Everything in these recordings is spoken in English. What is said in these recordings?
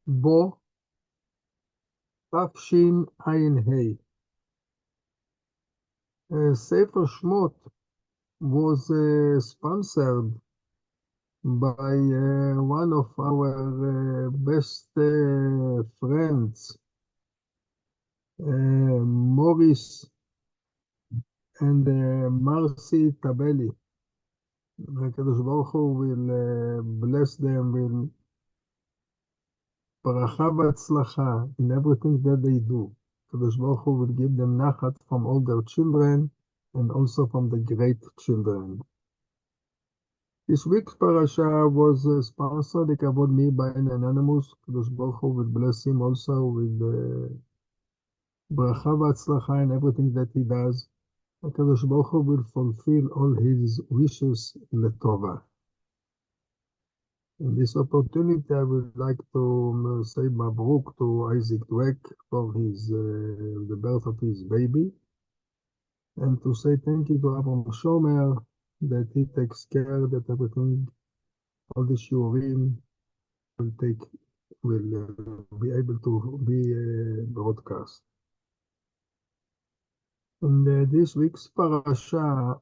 בו, תשע"ה. ספר שמות was sponsored by one of our best friends, Morris and Marcy Tabelli. הקדוש ברוך הוא will bless them with ברכה והצלחה in everything that they do. הקדוש ברוך הוא will give them נחת from all their children and also from the great children. This week's parasha was sponsored לכבוד me by an anonymous. הקדוש ברוך הוא will bless him also with ברכה והצלחה in everything that he does. הקדוש ברוך הוא will fulfill all his wishes לטובה. In this opportunity, I would like to say Mabruk to Isaac Dweck for the birth of his baby, and to say thank you to Abraham Shomer that he takes care that everything, all the shiurim will be able to be broadcast. In this week's parasha,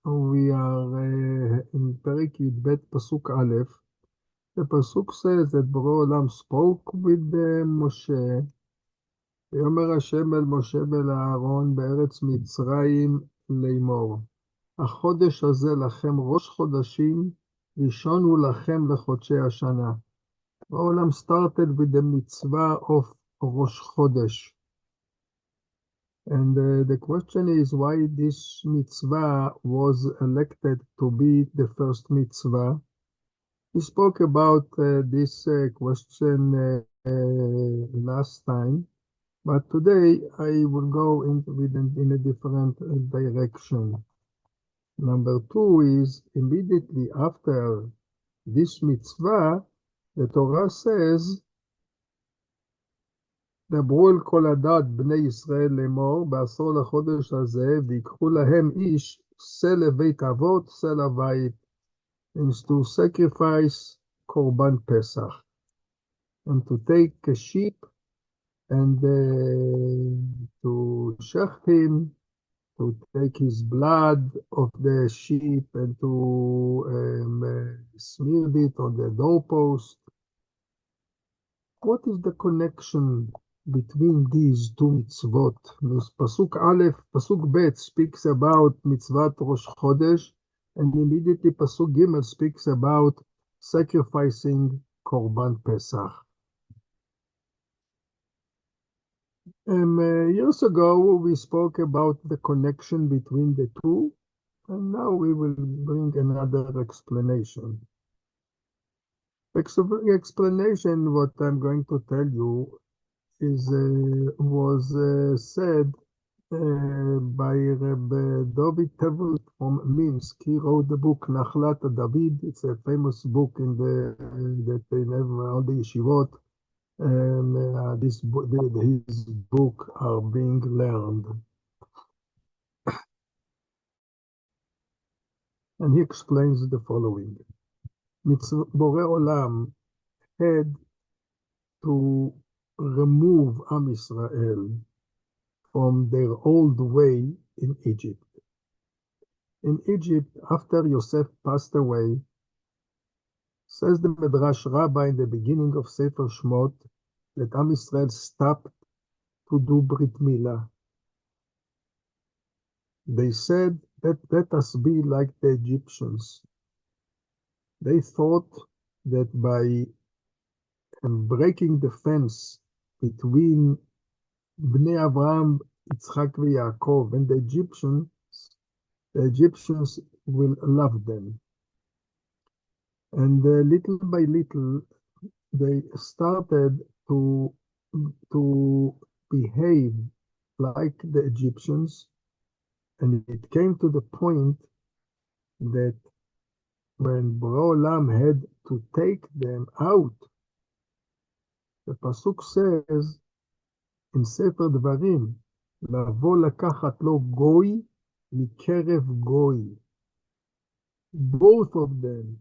we are in Perek Yudbet Pasuk Aleph. The Pasuk says that Borei Olam spoke with Moshe, ויאמר השם אל משה ואל אהרון בארץ מצרים לאמור, החודש הזה לכם ראש חודשים, ראשון הוא לכם לחודשי השנה. Borei Olam started with the mitzvah of Rosh Chodesh. And the question is why this mitzvah was elected to be the first mitzvah. We spoke about this question last time, but today I will go in a different direction. Number two is immediately after this mitzvah, the Torah says, דברו אל כל הדת בני ישראל לאמור, בעשור לחודש הזה, ויקחו להם איש, שא לבית אבות, שא לבית, means to sacrifice Korban Pesach, and to take a sheep and to shecht him, to take his blood of the sheep and to smear it on the doorpost. What is the connection between these two mitzvot? Pasuk Aleph, Pasuk Bet speaks about mitzvot Rosh Chodesh, and immediately Pasuk Gimel speaks about sacrificing Korban Pesach. Years ago, we spoke about the connection between the two, and now we will bring another explanation. Explanation, what I'm going to tell you, was said by Rabbi David Tevel from Minsk. He wrote the book Nachlat David. It's a famous book that in all the yeshivot. His book are being learned. And he explains the following. Borei Olam had to remove Am Israel from their old way in Egypt. In Egypt, after Yosef passed away, says the Midrash Rabbah in the beginning of Sefer Shmot, that Am Israel stopped to do Brit Milah. They said that let us be like the Egyptians. They thought that by breaking the fence between Bnei Avraham, Yitzchak, and Yaakov, and the Egyptians will love them. And little by little, they started to behave like the Egyptians, and it came to the point that when Borei Olam had to take them out, the Pasuk says in Sefer Dvarim, לבוא לקחת לו גוי מקרב גוי. Both of them,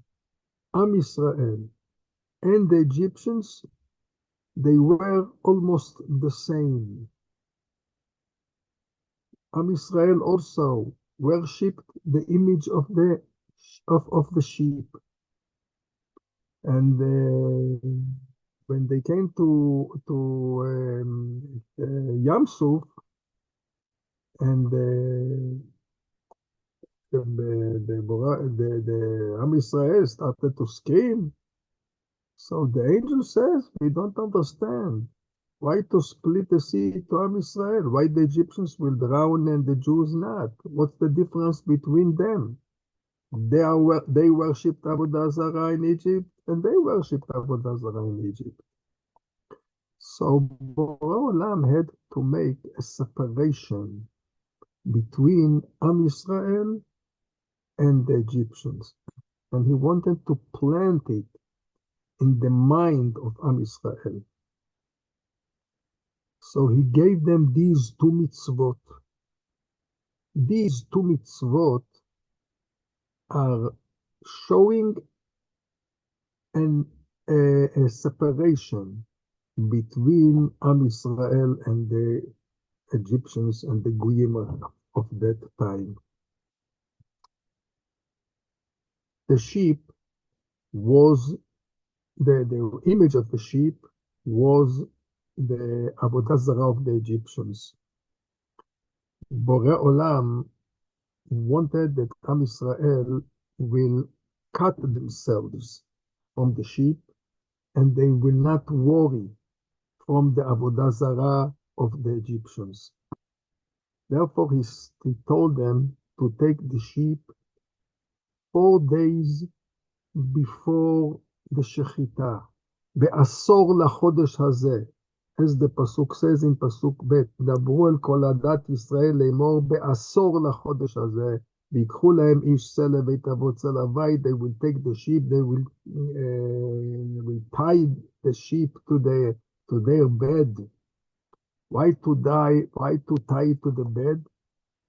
Am Israel and the Egyptians, they were almost the same. Am Israel also worshipped the image of the sheep, and when they came to Yam Suf, and the Am Israel started to scream. So the angel says, we don't understand. Why to split the sea to Am Israel? Why the Egyptians will drown and the Jews not? What's the difference between them? They worshipped Avodah Zarah in Egypt, and they worshipped Avodah Zarah in Egypt. So Borei Olam had to make a separation between Am Israel and the Egyptians. And he wanted to plant it in the mind of Am Israel. So he gave them these two mitzvot. These two mitzvot are showing a separation between Am Israel and the Egyptians and the Goyim of that time. The sheep was, the image of the sheep was the Avodah Zarah of the Egyptians. Borei Olam wanted that Am Israel will cut themselves from the sheep, and they will not worry from the Avodah Zarah of the Egyptians. Therefore, he told them to take the sheep 4 days before the Shechita, בעשור לחודש הזה, as the pasuk says in pasuk ב', דברו אל כל עדת ישראל לאמור בעשור לחודש הזה, ויקחו להם איש צא לבית אבות צא לבית, they will take the sheep, they will tie the sheep to their bed. Why to tie it to the bed?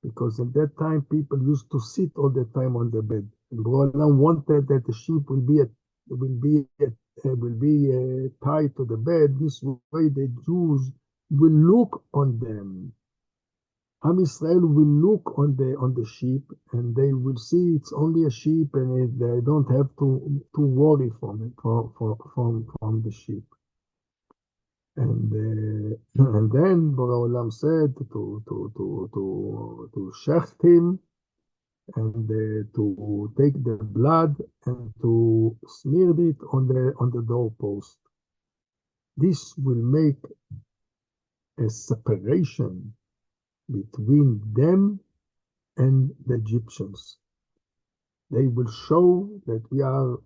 Because at that time people used to sit all the time on the bed. And Borei Olam wanted that the sheep will be tied to the bed. This way the Jews will look on them. Am Israel will look on the sheep, and they will see it's only a sheep, and they don't have to worry from the sheep. And then Borei Olam said to shecht him, and to take the blood and to smear it on the doorpost. This will make a separation between them and the Egyptians. They will show that we are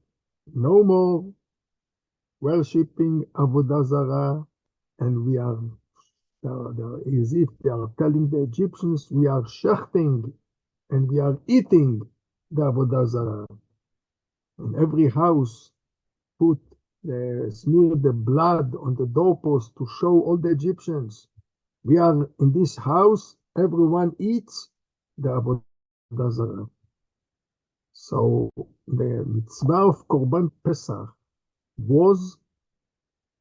no more worshipping Avodah Zarah, and we are, as if they are telling the Egyptians, we are shechting, and we are eating the Avodah Zarah. In every house, smear the blood on the doorpost to show all the Egyptians, we are in this house, everyone eats the Avodah Zarah. So the mitzvah of Korban Pesach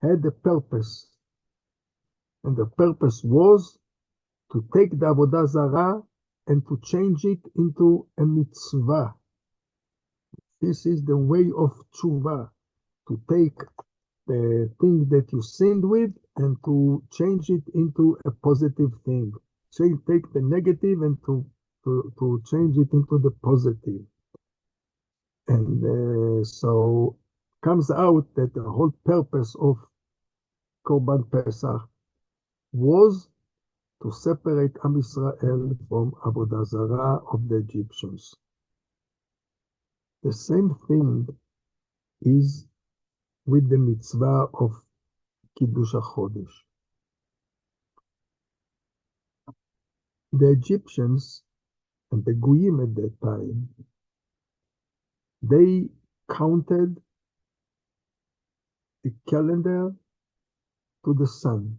had a purpose, and the purpose was to take the Avodah Zarah and to change it into a mitzvah. This is the way of tshuva, to take the thing that you sinned with and to change it into a positive thing. So you take the negative and to change it into the positive. And so comes out that the whole purpose of Korban Pesach was to separate Am Israel from Avodah Zarah of the Egyptians. The same thing is with the mitzvah of Kiddush HaChodesh. The Egyptians and the Goyim at that time, they counted the calendar to the sun.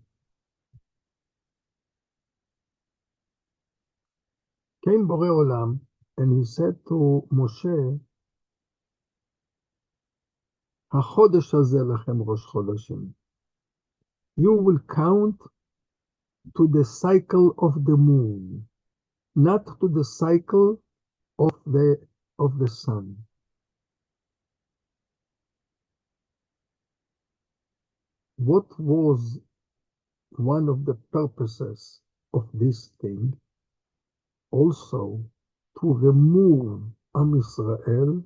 Came Borei Olam and he said to Moshe, החודש הזה לכם ראש חודשים. You will count to the cycle of the moon, not to the cycle of the sun. What was one of the purposes of this thing? Also to remove Am Israel,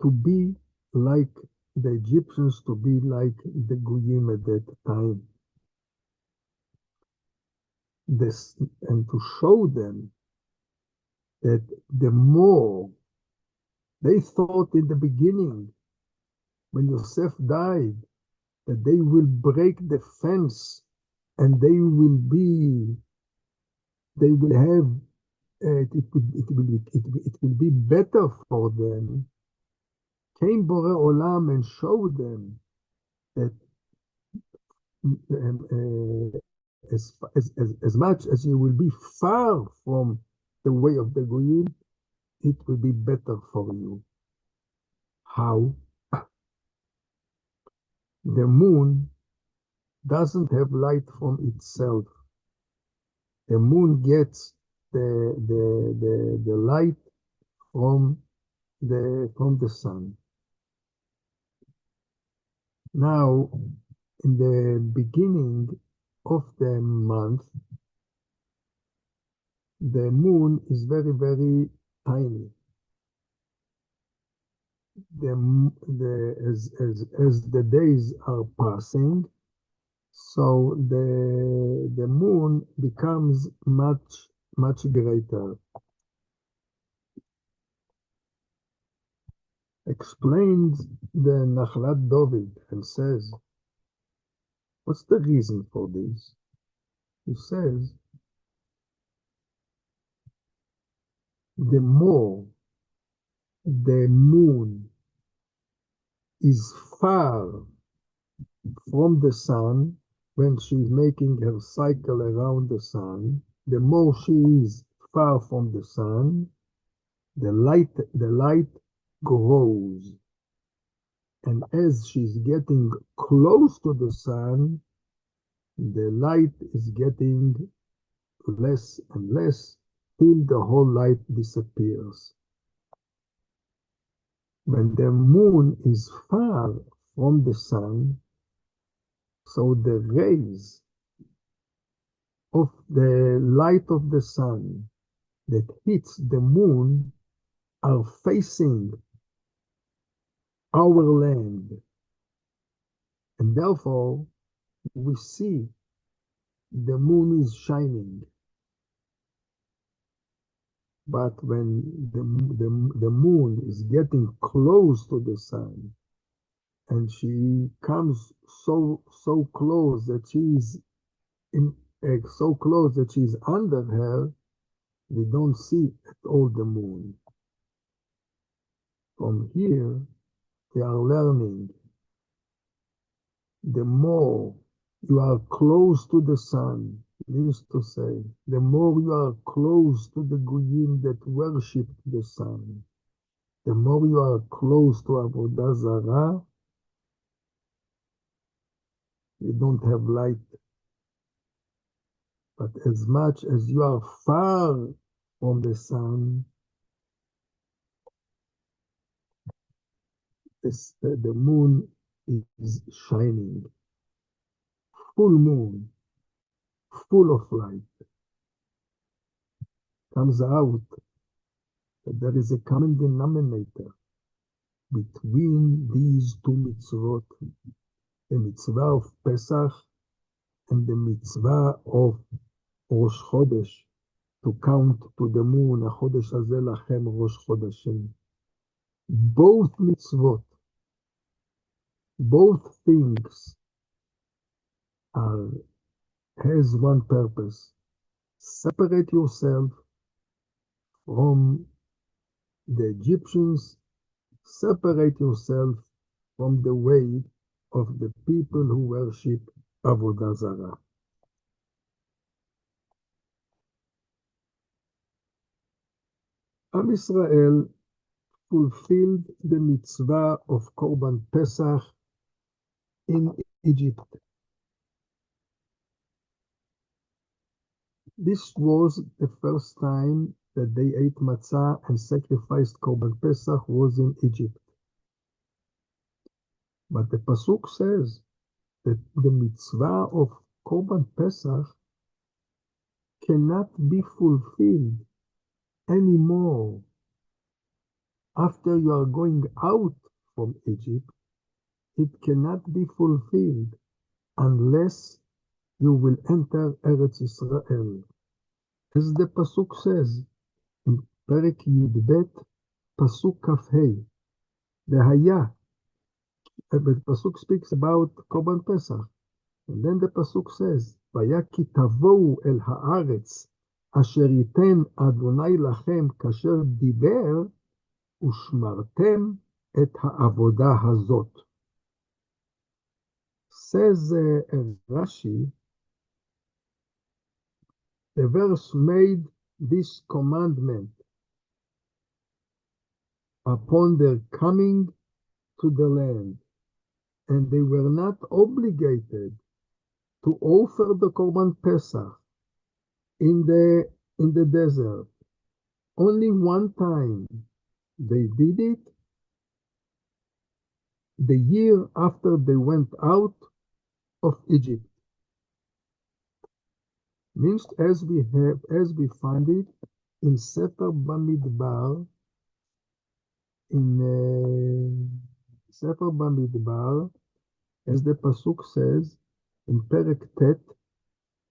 to be like the Egyptians, to be like the Goyim at that time. This, and to show them that the more they thought in the beginning, when Yosef died, that they will break the fence and they will have, it will be better for them. Came Borei Olam and showed them that as much as you will be far from the way of the Goyim, it will be better for you. How? The moon doesn't have light from itself. The moon gets the light from the sun. Now, in the beginning of the month, the moon is very, very tiny. As the days are passing, so the moon becomes much greater. Explains the Nachlat David and says, what's the reason for this? He says, the more the moon is far from the sun, when she's making her cycle around the sun, the more she is far from the sun, the light grows. And as she's getting close to the sun, the light is getting less and less till the whole light disappears. When the moon is far from the sun, so the rays of the light of the sun that hits the moon are facing our land. And therefore, we see the moon is shining. But when the moon is getting close to the sun, and she comes so close that she's so close that she's under her, we don't see at all the moon. From here, we are learning, the more you are close to the sun, means to say, the more you are close to the Goyim that worship the sun, the more you are close to Avodah Zarah, you don't have light. But as much as you are far from the sun, the moon is shining. Full moon, full of light. Comes out that there is a common denominator between these two mitzvot, the mitzvah of Pesach and the mitzvah of Rosh Chodesh, to count to the moon, HaChodesh Hazeh Lachem Rosh Chodeshim. Both mitzvot, both things has one purpose. Separate yourself from the Egyptians, separate yourself from the way of the people who worship Avodah Zarah. Am Israel fulfilled the mitzvah of Korban Pesach in Egypt. This was the first time that they ate matzah and sacrificed Korban Pesach was in Egypt. But the Pasuk says that the mitzvah of Korban Pesach cannot be fulfilled anymore after you are going out from Egypt. It cannot be fulfilled unless you will enter Eretz Israel. As the Pasuk says in Perek Yudbet, Pasuk Kafhei, the Pasuk speaks about Korban Pesach, and then the Pasuk says, Vaya ki tavohu el haaretz, asher yiten Adonai lachem kasher diber, ushmartem et ha'avoda hazot. Says Rashi, the verse made this commandment upon their coming to the land, and they were not obligated to offer the Korban Pesach in the desert. Only one time they did it, the year after they went out of Egypt. Means as we find it in Sefer Bamidbar, Sefer Bamidbar, as the Pasuk says, in Perek Tet,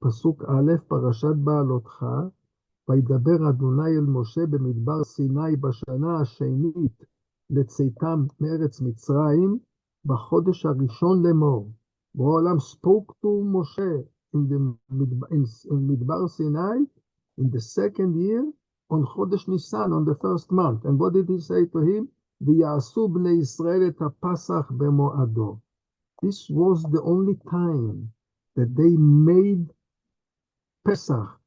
Pasuk Aleph, Parashat Bo, וידבר אדוני אל משה במדבר סיני בשנה השנית לצאתם מארץ מצרים בחודש הראשון לאמור. בעולם spoke to Moshe in מדבר Sinai in the second year on חודש ניסן, on the first month. And what did he say to him? ויעשו בני ישראל את הפסח במועדו. This was the only time that they made Pesach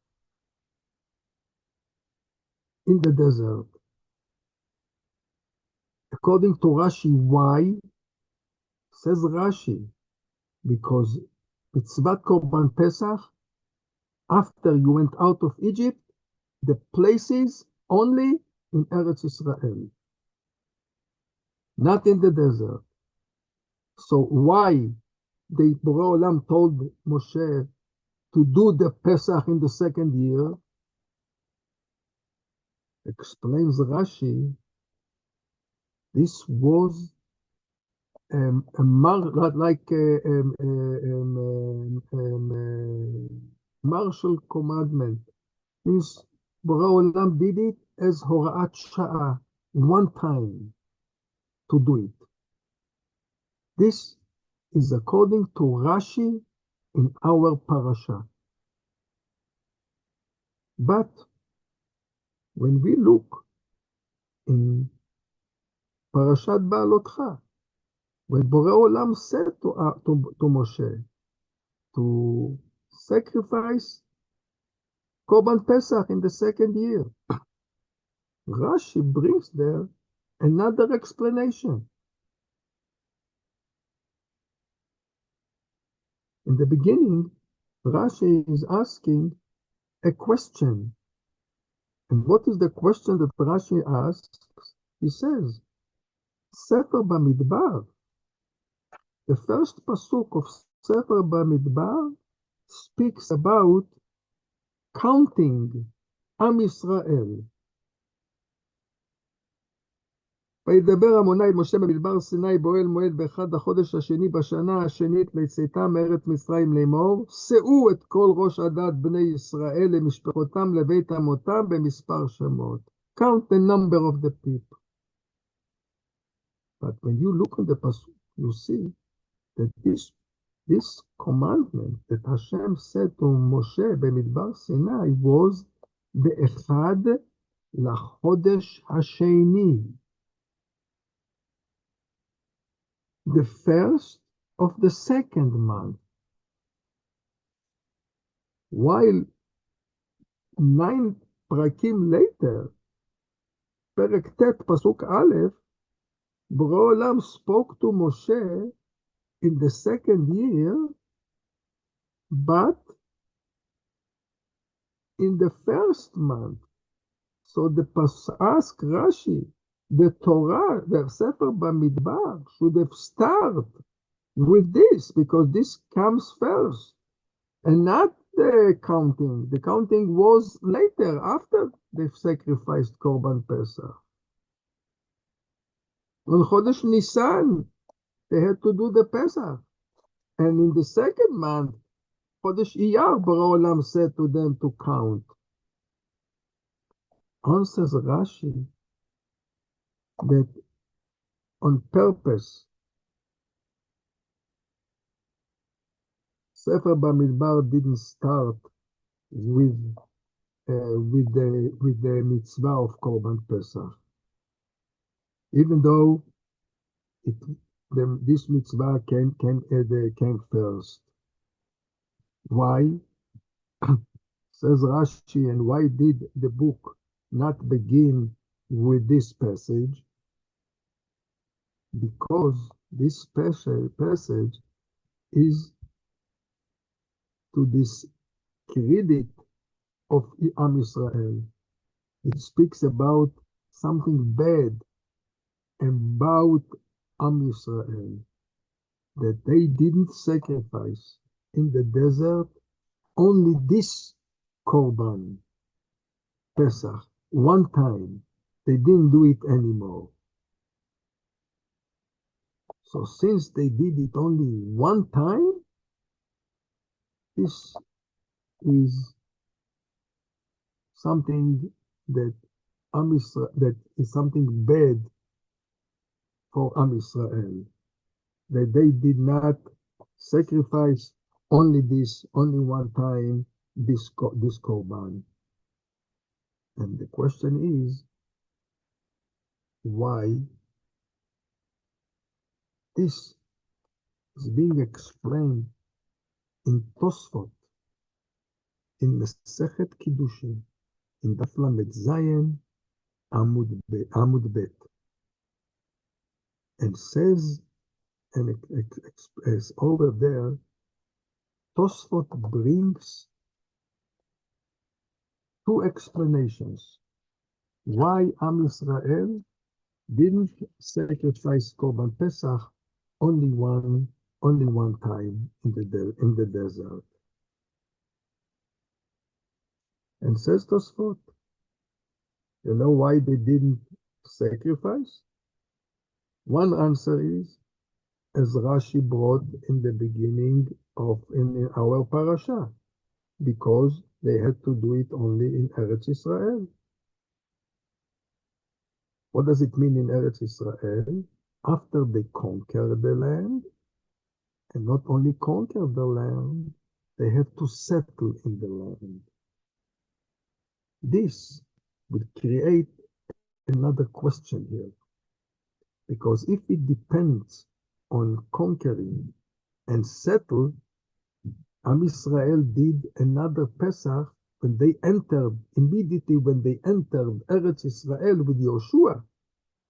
in the desert. According to Rashi, why? Says Rashi, because mitzvat Korban Pesach, after you went out of Egypt, the places only in Eretz Israel, not in the desert. So why the Borei Olam told Moshe to do the Pesach in the second year? Explains Rashi, this was martial commandment. Means Borei Olam did it as Hora'at Sha'ah, one time to do it. This is according to Rashi in our parasha. But when we look in Parashat Bo, when Borei Olam said to Moshe to sacrifice Korban Pesach in the second year, Rashi brings there another explanation. In the beginning, Rashi is asking a question. And what is the question that Rashi asks? He says, Sefer Bamidbar, the first pasuk of Sefer Bamidbar speaks about counting Am Yisrael. וידבר עמוני אל משה במדבר סיני באוהל מועד באחד החודש השני בשנה השנית לצאתם מארץ מצרים לאמור, שאו את כל ראש עדת בני ישראל למשפחותם לבית אמותם במספר שמות. Count the number of the people. But when you look at the pasuk, you see that this commandment that Hashem said to Moshe במדבר סיני was באחד לחודש השני. The first of the second month. While 9 פרקים later, פרק ט' פסוק א', Borei Olam spoke to Moshe in the second year, but in the first month. So ask Rashi, the Torah, the Sefer Bamidbar, should have started with this, because this comes first, and not the counting. The counting was later, after they've sacrificed Korban Pesach. On Chodesh Nisan, they had to do the Pesach. And in the second month, Chodesh Iyar, Borei Olam said to them to count. Answers Rashi that on purpose, Sefer Bamidbar didn't start with the mitzvah of Korban Pesach, even though this mitzvah came first. Why? Says Rashi, and why did the book not begin with this passage? Because this passage is to this credit of Am Israel. It speaks about something bad about Am Israel, that they didn't sacrifice in the desert only this Korban Pesach one time. They didn't do it anymore. So since they did it only one time, this is something that that is something bad for Am Israel, that they did not sacrifice only one time, this Korban. And the question is, why? This is being explained in Tosfot, in Masechet Kiddushin, in Daf Lamed Zayin, Amud Bet, and says, and as over there, Tosfot brings two explanations why Am Israel didn't sacrifice Korban Pesach only one time in the desert. And says Tosfot, you know why they didn't sacrifice? One answer is, as Rashi brought in the beginning in our parasha, because they had to do it only in Eretz Israel. What does it mean in Eretz Israel? After they conquer the land, and not only conquer the land, they have to settle in the land. This would create another question here, because if it depends on conquering and settle, Am Israel did another Pesach immediately when they entered Eretz Israel with Yoshua.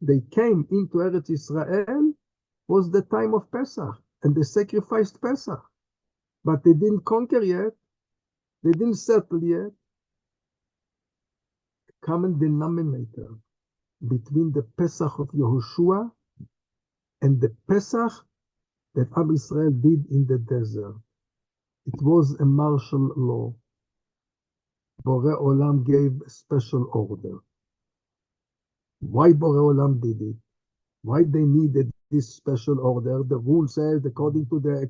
They came into Eretz Israel, was the time of Pesach, and they sacrificed Pesach. But they didn't conquer yet, they didn't settle yet. Common denominator between the Pesach of Yehoshua and the Pesach that Am Israel did in the desert. It was a martial law. Borei Olam gave a special order. Why Borei Olam did it? Why they needed this special order? The rule says, according to the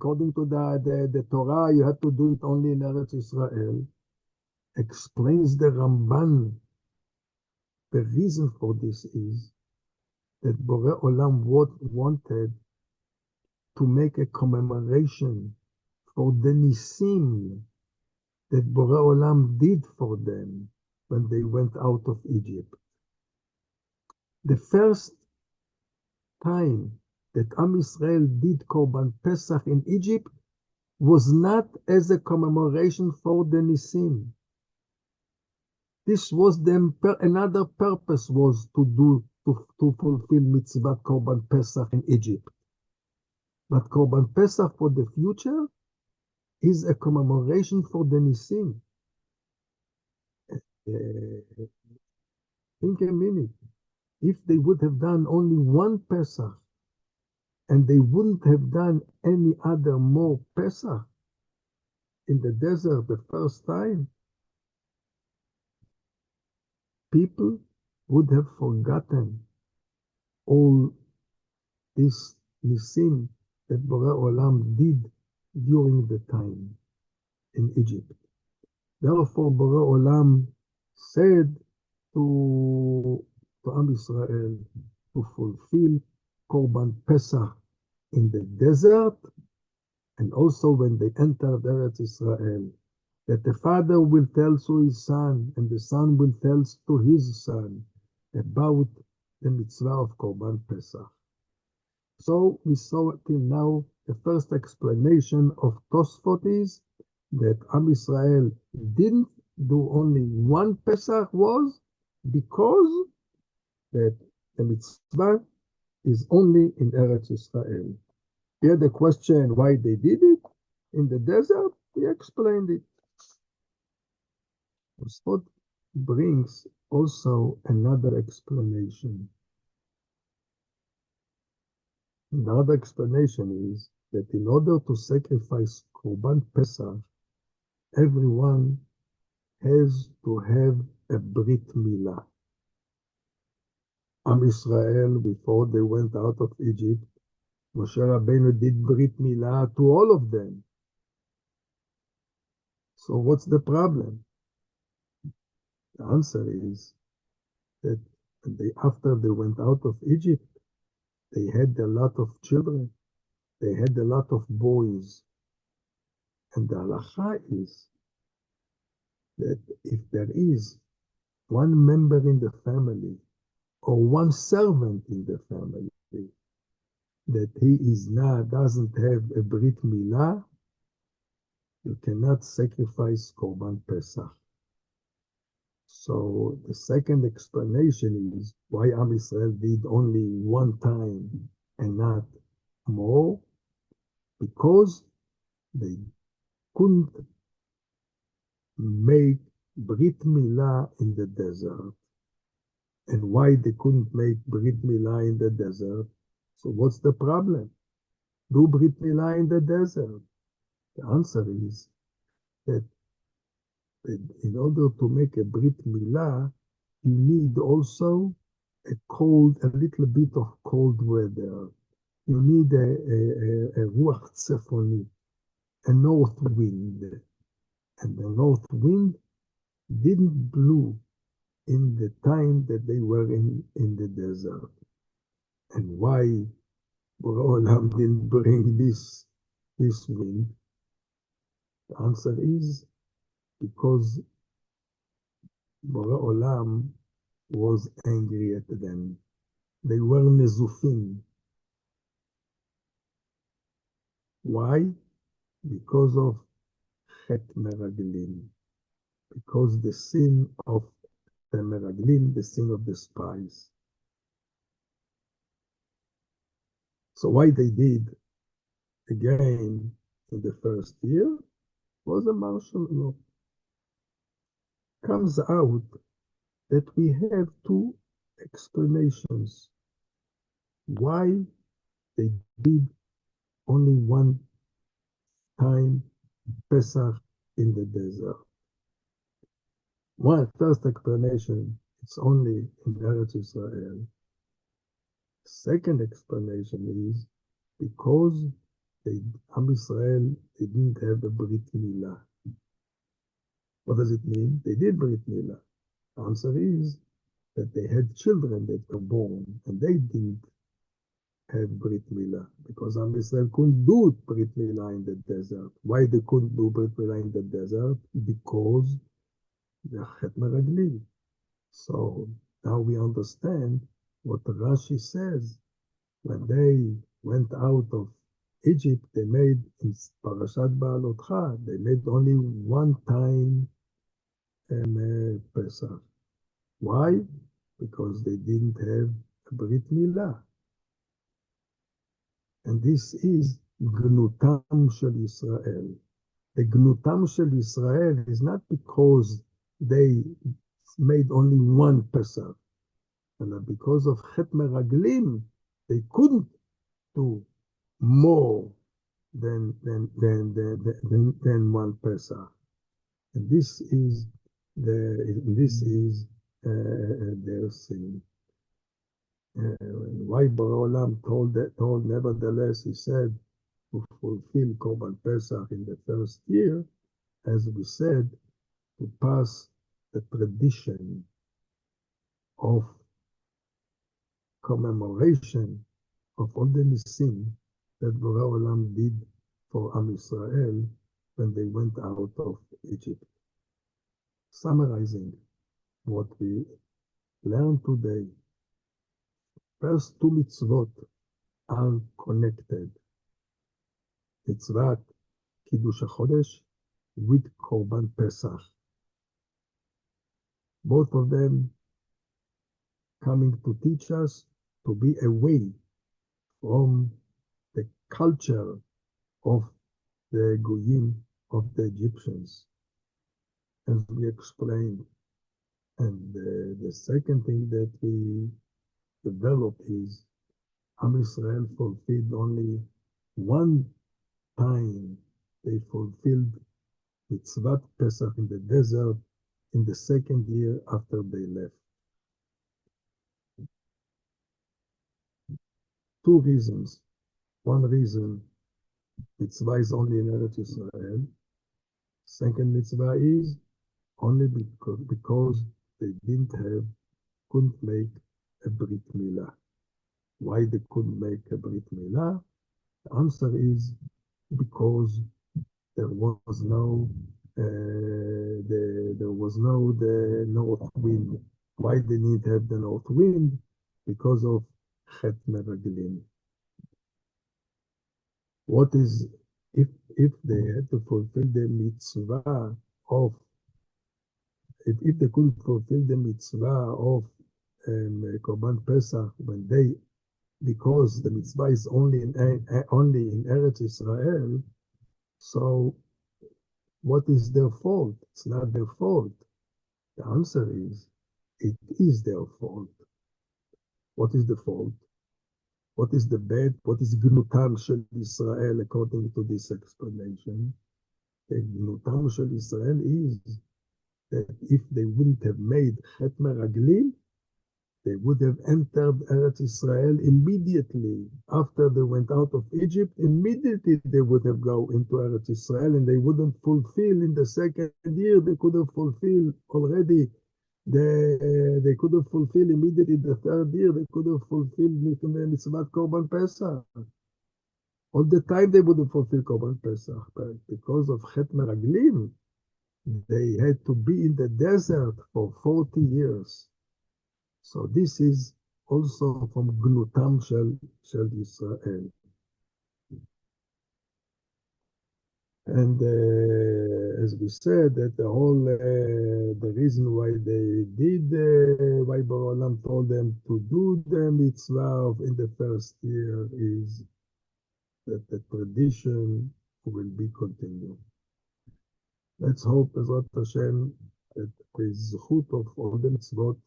Torah, you have to do it only in Eretz Israel. Explains the Ramban. The reason for this is that Borei Olam wanted to make a commemoration for the Nisim that Borei Olam did for them when they went out of Egypt. The first time that Am Israel did Korban Pesach in Egypt was not as a commemoration for the Nisim. This was another purpose was to fulfill mitzvah Korban Pesach in Egypt. But Korban Pesach for the future is a commemoration for the Nisim. Think a minute. If they would have done only one Pesach, and they wouldn't have done any other more Pesach in the desert the first time, people would have forgotten all this Nisim that Borei Olam did during the time in Egypt. Therefore, Borei Olam said to Am Israel to fulfill Korban Pesach in the desert, and also when they entered Eretz Israel, that the father will tell to his son, and the son will tell to his son about the mitzvah of Korban Pesach. So we saw till now the first explanation of Tosfot is that Am Israel didn't do only one Pesach was because that the mitzvah is only in Eretz Israel. Here the question why they did it in the desert, we explained it. Tosfot brings also another explanation. Another explanation is that in order to sacrifice Korban Pesach, everyone has to have a Brit Milah. Am Israel, before they went out of Egypt, Moshe Rabbeinu did Brit Milah to all of them. So what's the problem? The answer is that after they went out of Egypt, they had a lot of children. They had a lot of boys. And the halacha is that if there is one member in the family or one servant in the family that doesn't have a Brit Milah, you cannot sacrifice Korban Pesach. So the second explanation is why Am Israel did only one time and not more, because they couldn't make Brit Milah in the desert. And why they couldn't make Brit Milah in the desert? So what's the problem? Do Brit Milah in the desert. The answer is that in order to make a Brit Milah, you need also a little bit of cold weather. You need a Ruach Tzefoni, a north wind. And the north wind didn't blow in the time that they were in the desert. And why Borei Olam didn't bring this wind? The answer is because Borei Olam was angry at them. They were nezufim. Why? Because of Chet Meraglim. Because the sin of the Meraglim, the sin of the spies. So why they did again in the first year was a martial law. Comes out that we have two explanations why they did only one time Pesach in the desert. One first explanation, it's only in Eretz Israel. Second explanation is because Am Israel didn't have a Brit Milah. What does it mean? They did Brit Milah. The answer is that they had children that were born, and they didn't have Brit Milah, because Am Israel couldn't do Brit Milah in the desert. Why they couldn't do Brit Milah in the desert? Because the Chet Meraglim. So now we understand what Rashi says. When they went out of Egypt, they made in Parashat Ba'alotcha, they made only one time Pesach. Why? Because they didn't have a Brit Milah. And this is גנותם של ישראל. The גנותם של ישראל is not because they made only one Pesach, but because of חטא מרגלים, they couldn't do more than one Pesach. And this is their sin. Why Borolam told nevertheless, he said, to fulfill Korban Pesach in the first year, as we said, to pass the tradition of commemoration of all the nisim that Borolam did for Am Israel when they went out of Egypt. Summarizing what we learned today, first two mitzvot are connected. Mitzvah Kiddush HaChodesh with Korban Pesach. Both of them coming to teach us to be away from the culture of the Goyim, of the Egyptians, as we explained. And the second thing that we developed is Am Israel fulfilled only one time. They fulfilled Mitzvah Pesach in the desert in the second year after they left. Two reasons. One reason, Mitzvah is only in Eretz Israel. Second mitzvah is only because they couldn't make a Brit Milah. Why they couldn't make a Brit Milah? The answer is because there was no the north wind. Why they need to have the north wind? Because of Chet Meraglim. What is if they had to fulfill the mitzvah of if they couldn't fulfill the mitzvah of Korban Pesach because the mitzvah is only in Eretz Israel, so what is their fault? It's not their fault. The answer is, it is their fault. What is the fault? What is the bad? What is Gnutam Shel Israel according to this explanation? The Gnutam Shel Israel is that if they wouldn't have made Chet Meraglim, they would have entered Eretz Israel immediately. After they went out of Egypt, immediately they would have gone into Eretz Israel, and they wouldn't fulfill in the second year. They could have fulfilled already. They could have fulfilled immediately the third year. They could have fulfilled Mitzvah Korban Pesach. All the time they would have fulfilled Korban Pesach, but because of Chet Meraglim, they had to be in the desert for 40 years. So this is also from Gnutam Shel Israel. And as we said, that the reason why they did, why Borolam told them to do the mitzvah in the first year is that the tradition will be continued. Let's hope, Bezrat Hashem, that the zechut of all the mitzvot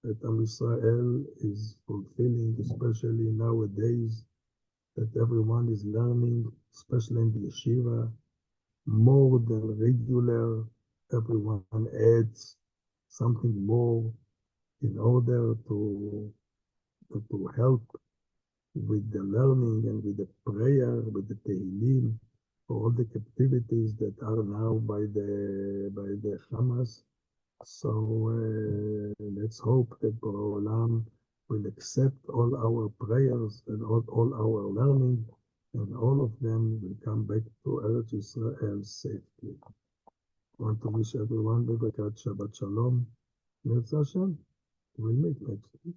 that Am Israel is fulfilling, especially nowadays, that everyone is learning, especially in the yeshiva, more than regular. Everyone adds something more in order to help with the learning and with the prayer, with the Tehillim, for all the captivities that are now by the Hamas. So let's hope that Borolam will accept all our prayers and all our learning, and all of them will come back to Eretz Israel safely. I want to wish everyone Bevakat Shabbat Shalom. Mirzashem, we'll meet next week.